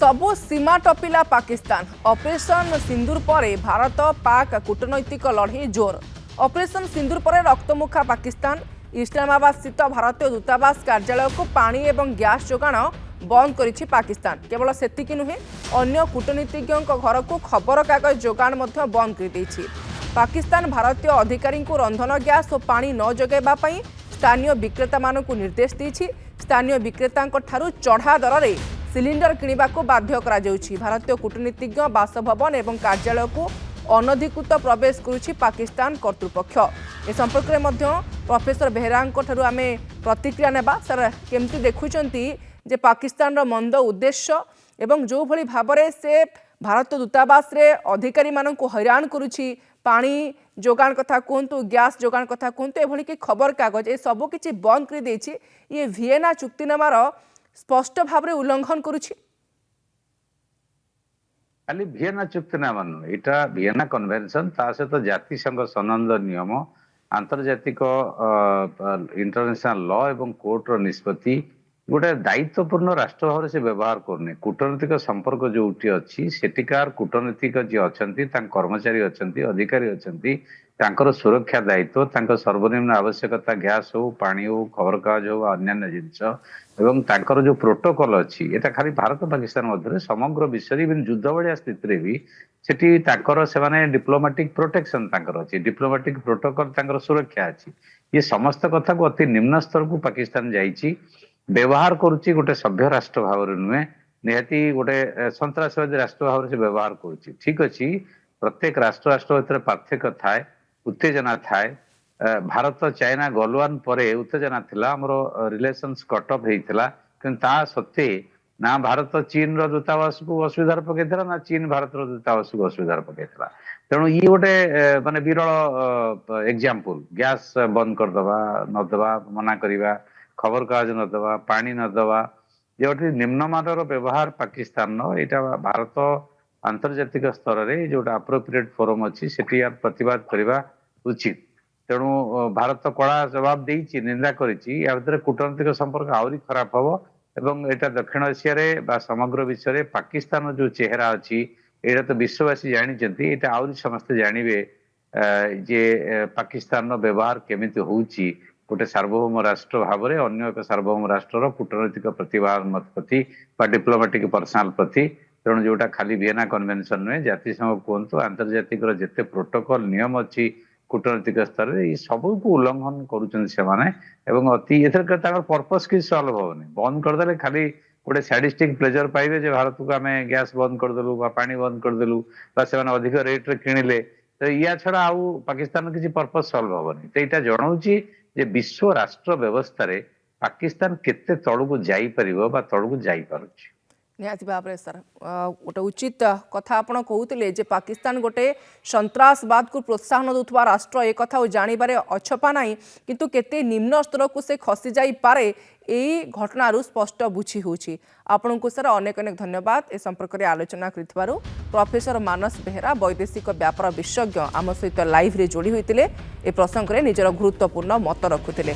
सबु सीमा टपिला पाकिस्तान। ऑपरेशन सिंदूर पर भारत पाक कूटनैतिक लड़े जोर। ऑपरेशन सिंदूर पर रक्तमुखा पाकिस्तान। इस्लामाबाद स्थित भारतीय दूतावास कार्यालय को पानी एवं गैस जोगाण बंद करिछि पाकिस्तान। केवल सेतिकी नुहे, अन्य कूटनीतिज्ञों घर को खबर कागज जोगाण बंद कर देछि। पाकिस्तान भारतीय अधिकारी को रंधन गैस और पानी न जोगाइबा पई स्थानीय विक्रेता मानकु निर्देश देछि। स्थानीय विक्रेता चढ़ा दर में सिलिंडर किणवा को बाध्य करा जाउछि। भारतीय कूटनीतिज्ञ बासभवन एवं कार्यालय को अनधिकृत प्रवेश करुछि पाकिस्तान कर्तृपक्ष। ए संपर्क में मध्य प्रोफेसर बेहरा आमे प्रतिक्रिया नेबा। सर, केमती देखुचंती जे पाकिस्तान रो मंद उद्देश्य एवं जो भली भाबरे से भारत दूतावास रे अधिकारी मानकु हैरान करुछि, पानी जोगाण कथा कहतु, गैस जोगाण कथा कहतु, एभली कि खबर कागज ए सब किछि बंद कर देछि। ये वियना चुक्तिनामार स्पष्ट भाव में उल्लंघन करुछि। खाली वियना चुक्तिनामा नुह, एटा वियना कन्वेंशन ता सहित जातिसंघ सनंद नियम, आंतर्जातिक इंटरनेशनल लॉ एवं कोर्ट रो निष्पत्ति गोटे दायित्वपूर्ण राष्ट्र भाव से व्यवहार करने। कूटनीतिक संपर्क जो अच्छी सेटिकार कूटनीतिक जी अच्छा कर्मचारी अच्छा अधिकारी अच्छा सुरक्षा दायित्व सर्वनिम्न आवश्यकता गैस हो पानी हो खबर कागज हो अन्य जिनस एवं जो प्रोटोकॉल अच्छी एटा खाली भारत पाकिस्तान मध्य समग्र विश्व इवन युद्ध भाया स्थिति भी सेठी से डिप्लोमेटिक प्रोटेक्शन अच्छी, डिप्लोमेटिक प्रोटोकॉल सुरक्षा अच्छी। ये समस्त कथा को अति निम्न स्तर को पाकिस्तान जाइए व्यवहार करुच्ची। गोटे सभ्य राष्ट्र भाव नुहे, निहाती गोटे सन्त्रासवादी राष्ट्र भाव से व्यवहार करुच्ची। ठीक अच्छी, प्रत्येक राष्ट्र राष्ट्र भीतर पार्थक्य थाए, उत्तेजना थाए। भारत चाइना गलवान परे उत्तेजना थिला, हमरो रिलेशंस कट ऑफ हेइथिला, किंतु ता सत्ते ना भारत चीन रो दूतावास को असुविधा पकईला ना चीन भारत रो दूतावास को असुविधा पकईला। तेणु ये गोटे माने विरल एग्जांपल, गैस बंद करदवा नदवा मना करिवा, खबर कागज नदवा पानी नदवा, जो निम्नमानर व्यवहार पाकिस्तान यहाँ भारत आंतर्जातिक स्तर में जो अप्रोप्रिएट फोरम अच्छी सेठी यार प्रतिवाद करने उचित। तेणु भारत कड़ा जवाब देछि, निंदा करिछि। या भीतर कूटनीतिक संपर्क आहरी खराब हम एवं एटा दक्षिण एशिया रे बा समग्र विश्व रे पाकिस्तान जो चेहरा अच्छी एटा तो विश्ववासी जानिछन्ति, एटा आहरी समस्त जानिबे जे पाकिस्तान व्यवहार केमिति होउछि गोटे सार्वभौम राष्ट्र भाव में अन्य एक सार्वभौम राष्ट्र कूटनैतिक प्रतिभाग प्रति डिप्लोमेटिक पर्सनाल प्रति। तेणु जोटा खाली वियना कन्वेंशन नुहे, जातिसंघ कहतु आंतर्जातिक जिते प्रोटोकॉल नियम अच्छी कूटनैतिक स्तर में ये सब को उल्लंघन करुँच अति एथर पर्पस कि सल्व होनी। बंद करदे खाली गोटे सैडिस्टिक प्लेजर पाइबे जे भारत को आम गैस बंद करदेलु बा पानी बंद करदेलु बा से अधिक रेट्रे किणिले, तो या छड़ा आउ पाकिस्तान किसी पर्पस सल्व होनी। तो यहाँ जनाऊँगी जे विश्व राष्ट्र व्यवस्था रे पाकिस्तान केते तळକୁ जाई परिबो बा तळକୁ जाई पारुछि। निहाती भाव में सर गोटे उचित कथा आपण कहते जे पाकिस्तान गोटे सन्त्रासवाद को प्रोत्साहन दूसरा राष्ट्र एक कथा जानवर अछपा ना, किंतु केते निम्न स्तर को से खसी जाई पारे यही घटनारू स्पष्ट बुझी होछि। आपण को सर अनेक अनेक धन्यवाद ए संपर्क में आलोचना करितबारु। प्रोफेसर मानस बेहरा वैदेशिक व्यापार विशेषज्ञ आम सहित लाइव रे जोड़ी होते ए प्रसंग में निजर गुरुत्वपूर्ण मत रखुते।